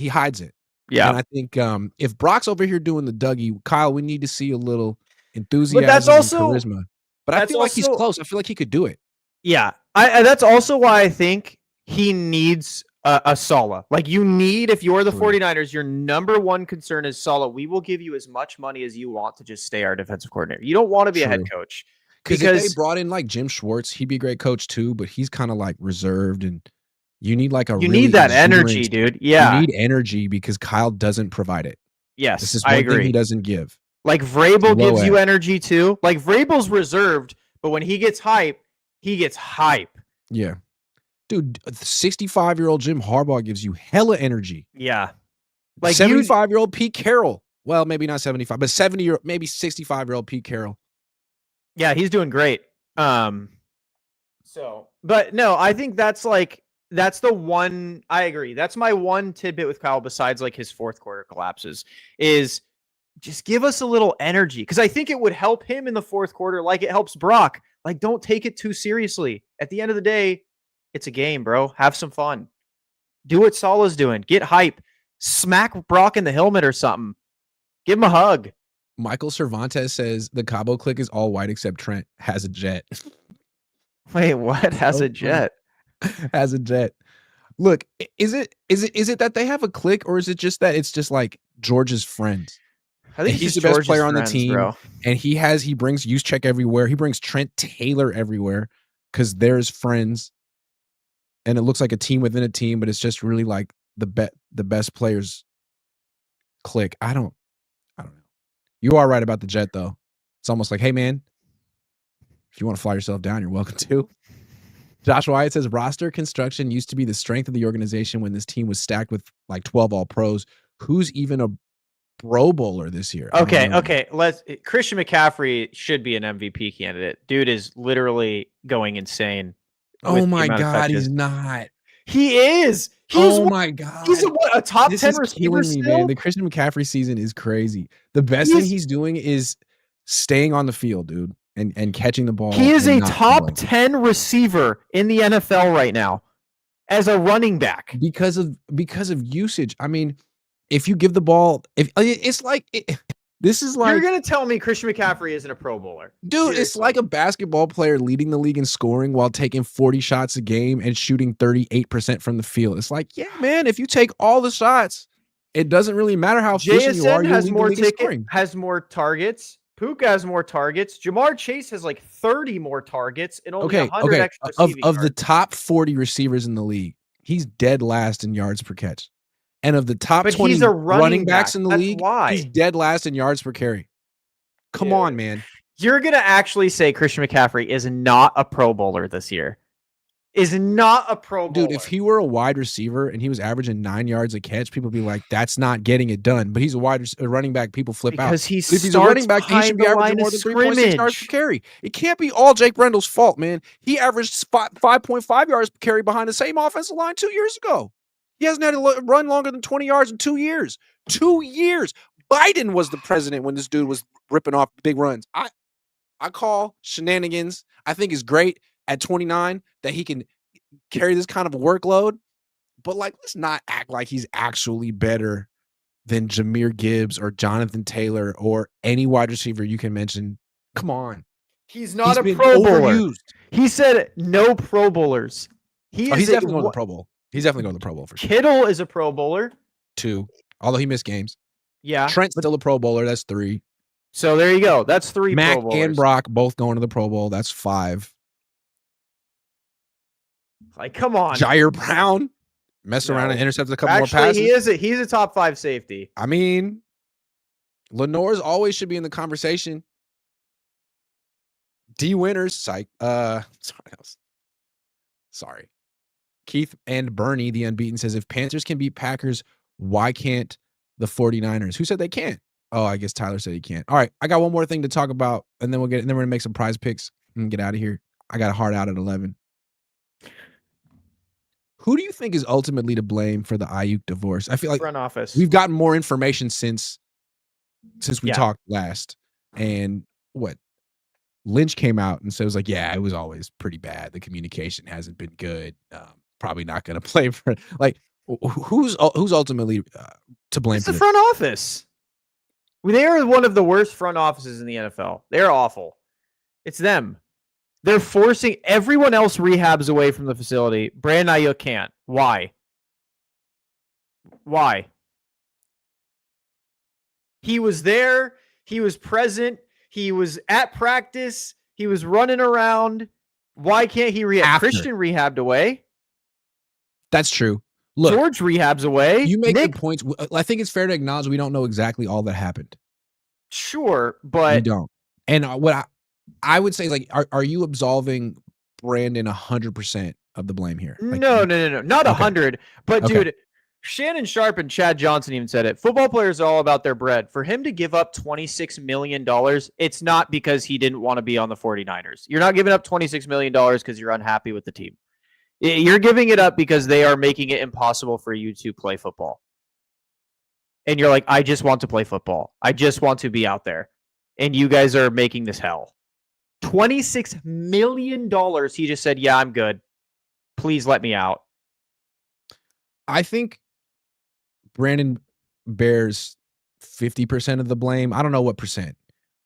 hides it. Yeah. And I think if Brock's over here doing the Dougie, Kyle, we need to see a little enthusiasm but that's also, and charisma. But I feel like he's close. I feel like he could do it. Yeah. That's also why I think he needs a Saleh. Like you need, if you're the 49ers, your number one concern is Saleh. We will give you as much money as you want to just stay our defensive coordinator. You don't want to be a head coach. Because if they brought in like Jim Schwartz, he'd be a great coach too, but he's kind of like reserved, and you need like you need that energy, dude. Yeah. You need energy because Kyle doesn't provide it. Yes, this is one thing he doesn't give. Like Vrabel gives you energy too. Like Vrabel's reserved, but when he gets hype, he gets hype. Yeah. Dude, 65-year-old Jim Harbaugh gives you hella energy. Yeah. Like 75-year-old Pete Carroll. Well, maybe not 75, but 70 maybe 65-year-old Pete Carroll. Yeah, he's doing great. But no, I think that's the one. I agree. That's my one tidbit with Kyle besides like his fourth quarter collapses is just give us a little energy. Because I think it would help him in the fourth quarter like it helps Brock. Like, don't take it too seriously. At the end of the day, it's a game, bro. Have some fun. Do what Saleh's doing. Get hype. Smack Brock in the helmet or something. Give him a hug. Michael Cervantes says the Cabo clique is all white except Trent has a jet. Wait, what? Has a jet? Has a jet. Look, is it that they have a clique, or is it just that it's just like George's friends? I think he's the best player on the team, bro. And he brings Juszczyk everywhere. He brings Trent Taylor everywhere because they're his friends. And it looks like a team within a team, but it's just really like the best players clique. I don't know. You are right about the jet though. It's almost like, hey man, if you want to fly yourself down, you're welcome to. Josh Wyatt says roster construction used to be the strength of the organization when this team was stacked with like 12 all pros. Who's even a Pro Bowler this year? Okay. Christian McCaffrey should be an MVP candidate. Dude is literally going insane. Oh my God, he's not. He is. My God. He's a top 10 receiver still? Man. The Christian McCaffrey season is crazy. The best thing he's doing is staying on the field, dude, and catching the ball. He is a top 10 receiver in the NFL right now as a running back. Because of usage. I mean, if you give the ball, this is like, you're gonna tell me Christian McCaffrey isn't a Pro Bowler, dude. Seriously. It's like a basketball player leading the league in scoring while taking 40 shots a game and shooting 38% from the field. It's like, yeah, man, if you take all the shots, it doesn't really matter how efficient you are. Has more targets. Puka has more targets. Jamar Chase has like 30 more targets and only 100 extra receiving of the top 40 receivers in the league. He's dead last in yards per catch. And of the top 20 running backs in the league, he's dead last in yards per carry. Come on, man. You're going to actually say Christian McCaffrey is not a Pro Bowler this year? Is not a Pro Bowler. Dude, if he were a wide receiver and he was averaging 9 yards a catch, people would be like, that's not getting it done. But he's a running back, people flip out. Because if he's a running back, he should be averaging more than 3.6 yards per carry. It can't be all Jake Brendle's fault, man. He averaged 5.5 yards per carry behind the same offensive line 2 years ago. He hasn't had to run longer than 20 yards in 2 years. 2 years. Biden was the president when this dude was ripping off big runs. I call shenanigans. I think it's great at 29 that he can carry this kind of workload. But like, let's not act like he's actually better than Jahmyr Gibbs or Jonathan Taylor or any wide receiver you can mention. Come on. He's not a Pro Bowler. He said no Pro Bowlers. He's definitely going to the Pro Bowl. He's definitely going to the Pro Bowl for sure. Kittle is a Pro Bowler. 2, although he missed games. Yeah. Trent's still a Pro Bowler. That's 3. So there you go. That's 3 Mac Pro Bowlers. And Brock both going to the Pro Bowl. That's 5. Like, come on. Jair Brown messed around and intercepted a couple more passes. He's a top 5 safety. I mean, Lenore's always should be in the conversation. D Winners, psych. Sorry. Keith and Bernie, the unbeaten, says, if Panthers can beat Packers, why can't the 49ers? Who said they can't? Oh, I guess Tyler said he can't. All right, I got one more thing to talk about, and then we're gonna make some prize picks and get out of here. I got a hard out at 11. Who do you think is ultimately to blame for the Aiyuk divorce? I feel like front office. We've gotten more information since we talked last, and Lynch came out and said, it was like, yeah, it was always pretty bad. The communication hasn't been good. Probably not going to play for like who's ultimately to blame. It's the front office. They are one of the worst front offices in the NFL. They're awful. It's them. They're forcing everyone else rehabs away from the facility. Brandon Aiyuk can't. Why? Why? He was there. He was present. He was at practice. He was running around. Why can't he rehab? Christian rehabbed away. That's true. Look, George rehabs away. You make Nick, good points. I think it's fair to acknowledge we don't know exactly all that happened. Sure, We but don't. And what I would say is, like, are you absolving Brandon 100% of the blame here? Like, no, not 100. But Okay. dude, Shannon Sharp and Chad Johnson even said it. Football players are all about their bread. For him to give up $26 million, it's not because he didn't want to be on the 49ers. You're not giving up $26 million because you're unhappy with the team. You're giving it up because they are making it impossible for you to play football. And you're like, I just want to play football. I just want to be out there. And you guys are making this hell. $26 million. He just said, yeah, I'm good. Please let me out. I think Brandon bears 50% of the blame. I don't know what percent,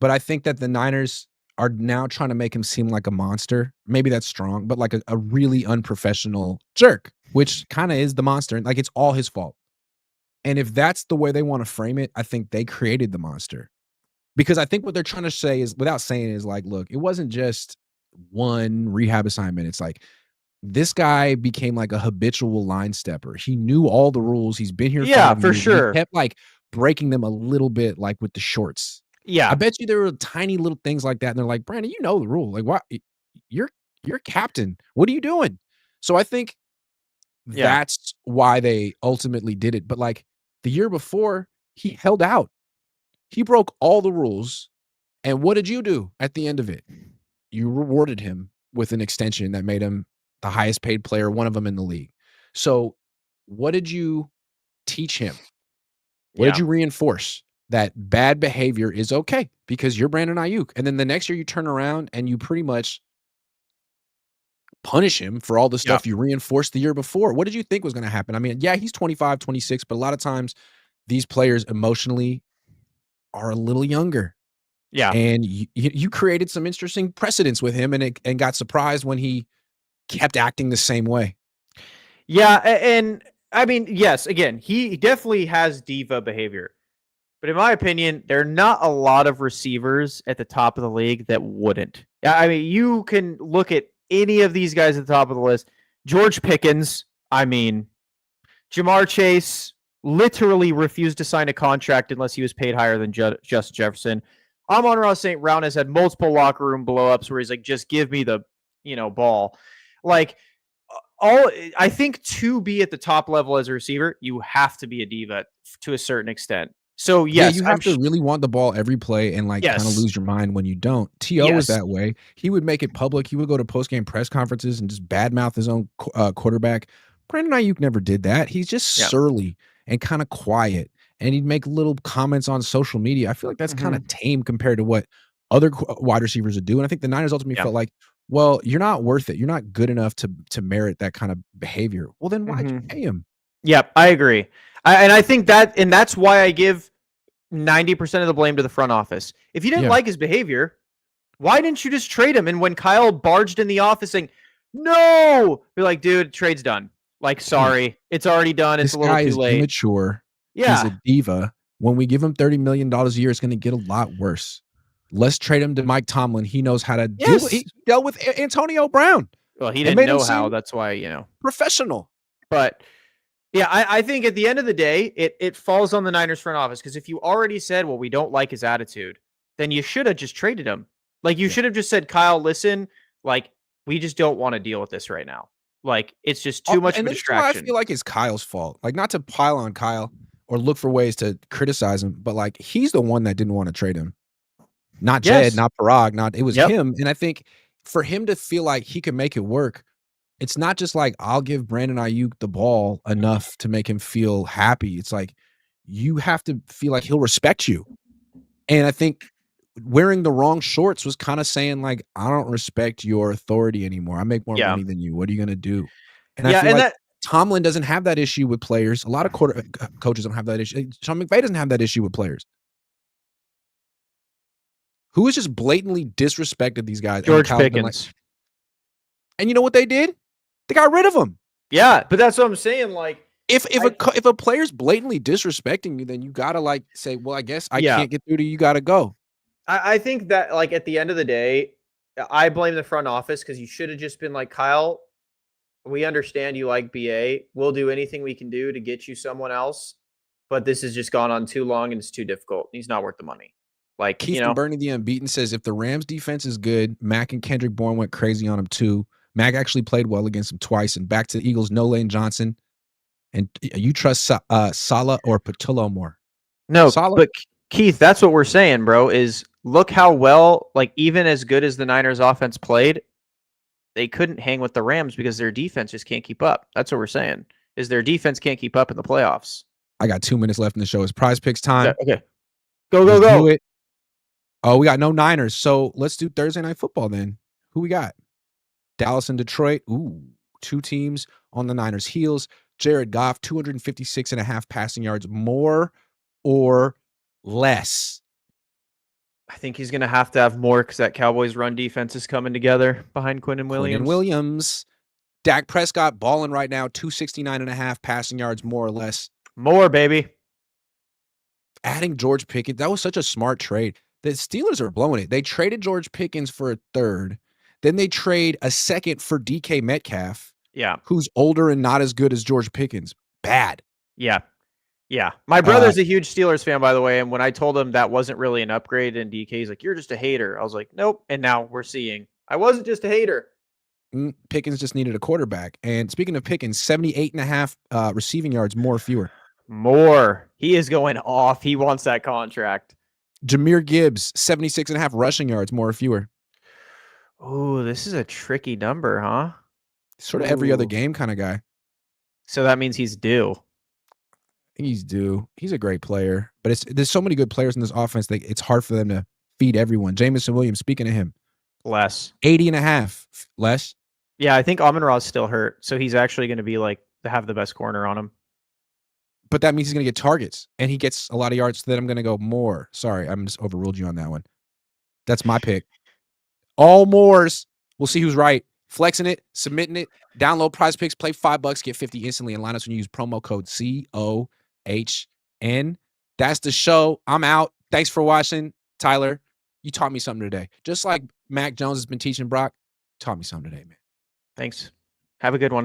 but I think that the Niners are now trying to make him seem like a monster. Maybe that's strong, but like a really unprofessional jerk, which kind of is the monster. And like, it's all his fault. And if that's the way they want to frame it, I think they created the monster. Because I think what they're trying to say is, without saying it, is like, look, it wasn't just one rehab assignment. It's like, this guy became like a habitual line stepper. He knew all the rules. He's been here. Yeah, 5 for years. sure. He kept like breaking them a little bit, like with the shorts. Yeah. I bet you there were tiny little things like that. And they're like, Brandon, you know the rule. Like, why? You're captain. What are you doing? So I think that's why they ultimately did it. But like the year before, he held out. He broke all the rules. And what did you do at the end of it? You rewarded him with an extension that made him the highest paid player, one of them in the league. So what did you teach him? What did you reinforce? That bad behavior is okay because you're Brandon Aiyuk. And then the next year you turn around and you pretty much punish him for all the stuff you reinforced the year before. What did you think was going to happen? I mean, yeah, he's 25, 26, but a lot of times these players emotionally are a little younger. Yeah. And you created some interesting precedents with him and got surprised when he kept acting the same way. Yeah. And I mean, yes, again, he definitely has diva behavior. But in my opinion, there are not a lot of receivers at the top of the league that wouldn't. I mean, you can look at any of these guys at the top of the list. George Pickens, I mean, Jamar Chase literally refused to sign a contract unless he was paid higher than Justin Jefferson. Amon-Ra St. Brown has had multiple locker room blowups where he's like, just give me the, ball. Like, I think to be at the top level as a receiver, you have to be a diva to a certain extent. So yes, you have to really want the ball every play and like kind of lose your mind when you don't. T.O. was that way. He would make it public. He would go to post-game press conferences and just badmouth his own quarterback. Brandon Aiyuk never did that. He's just surly and kind of quiet. And he'd make little comments on social media. I feel like that's kind of tame compared to what other wide receivers would do. And I think the Niners ultimately felt like, well, you're not worth it. You're not good enough to merit that kind of behavior. Well, then why'd you pay him? Yep, I agree. And I think that's why I give 90% of the blame to the front office. If you didn't like his behavior, why didn't you just trade him? And when Kyle barged in the office saying, no, be like, dude, trade's done. Like, sorry, it's already done. It's a little too late. Immature. Yeah. He's a diva. When we give him $30 million a year, it's going to get a lot worse. Let's trade him to Mike Tomlin. He knows how to deal with. He dealt with Antonio Brown. Well, he didn't know how. That's why, professional. But yeah, I think at the end of the day, it falls on the Niners front office because if you already said, well, we don't like his attitude, then you should have just traded him. Like you should have just said, Kyle, listen, like we just don't want to deal with this right now. Like it's just too much of a distraction. I feel like it's Kyle's fault. Like not to pile on Kyle or look for ways to criticize him, but like he's the one that didn't want to trade him. Not Jed, not Parag, it was him. And I think for him to feel like he could make it work, it's not just like, I'll give Brandon Aiyuk the ball enough to make him feel happy. It's like, you have to feel like he'll respect you. And I think wearing the wrong shorts was kind of saying like, I don't respect your authority anymore. I make more money than you. What are you going to do? And I feel like Tomlin doesn't have that issue with players. A lot of coaches don't have that issue. Sean McVay doesn't have that issue with players. Who has just blatantly disrespected these guys? George Pickens. And you know what they did? They got rid of him. Yeah, but that's what I'm saying. Like, if a player's blatantly disrespecting you, then you gotta like say, well, I guess I can't get through to you. Gotta go. I think that like at the end of the day, I blame the front office because you should have just been like, Kyle, we understand you like BA. We'll do anything we can do to get you someone else, but this has just gone on too long and it's too difficult. He's not worth the money. Like, Keith Bernie, the Unbeaten, says if the Rams defense is good, Mac and Kendrick Bourne went crazy on him too. Mac actually played well against him twice. And back to the Eagles, no Lane Johnson. And you trust Salah or Patullo more? No, Salah? but Keith, that's what we're saying, bro, is look how well, like even as good as the Niners offense played, they couldn't hang with the Rams because their defense just can't keep up. That's what we're saying, is their defense can't keep up in the playoffs. I got 2 minutes left in the show. It's Prize Picks time. Okay. Go. Do it. Oh, we got no Niners. So let's do Thursday Night Football then. Who we got? Dallas and Detroit. Ooh, 2 teams on the Niners' heels. Jared Goff, 256.5 passing yards, more or less? I think he's going to have more because that Cowboys run defense is coming together behind Quinn and Williams. Dak Prescott balling right now, 269.5 passing yards, more or less. More, baby. Adding George Pickens, that was such a smart trade. The Steelers are blowing it. They traded George Pickens for a third. Then they trade a second for DK Metcalf. Yeah. Who's older and not as good as George Pickens. Bad. Yeah. My brother's a huge Steelers fan, by the way. And when I told him that wasn't really an upgrade in DK, he's like, you're just a hater. I was like, nope. And now we're seeing I wasn't just a hater. Pickens just needed a quarterback. And speaking of Pickens, 78.5 receiving yards, more or fewer? More. He is going off. He wants that contract. Jahmyr Gibbs, 76.5 rushing yards, more or fewer? Oh, this is a tricky number, huh? Sort of every other game kind of guy. So that means he's due. He's due. He's a great player. But there's so many good players in this offense that it's hard for them to feed everyone. Jameson Williams, speaking of him. Less. 80.5. Less? Yeah, I think Amon-Ra's still hurt. So he's actually going to be like have the best corner on him. But that means he's going to get targets. And he gets a lot of yards. So then I'm going to go more. Sorry, I'm just overruled you on that one. That's my pick. All Moors. We'll see who's right. Flexing it, submitting it, download Prize Picks, play $5, get 50 instantly, and line us when you use promo code COHN. That's the show. I'm out. Thanks for watching. Tyler, you taught me something today. Just like Mac Jones has been teaching Brock, taught me something today, man. Thanks. Have a good one.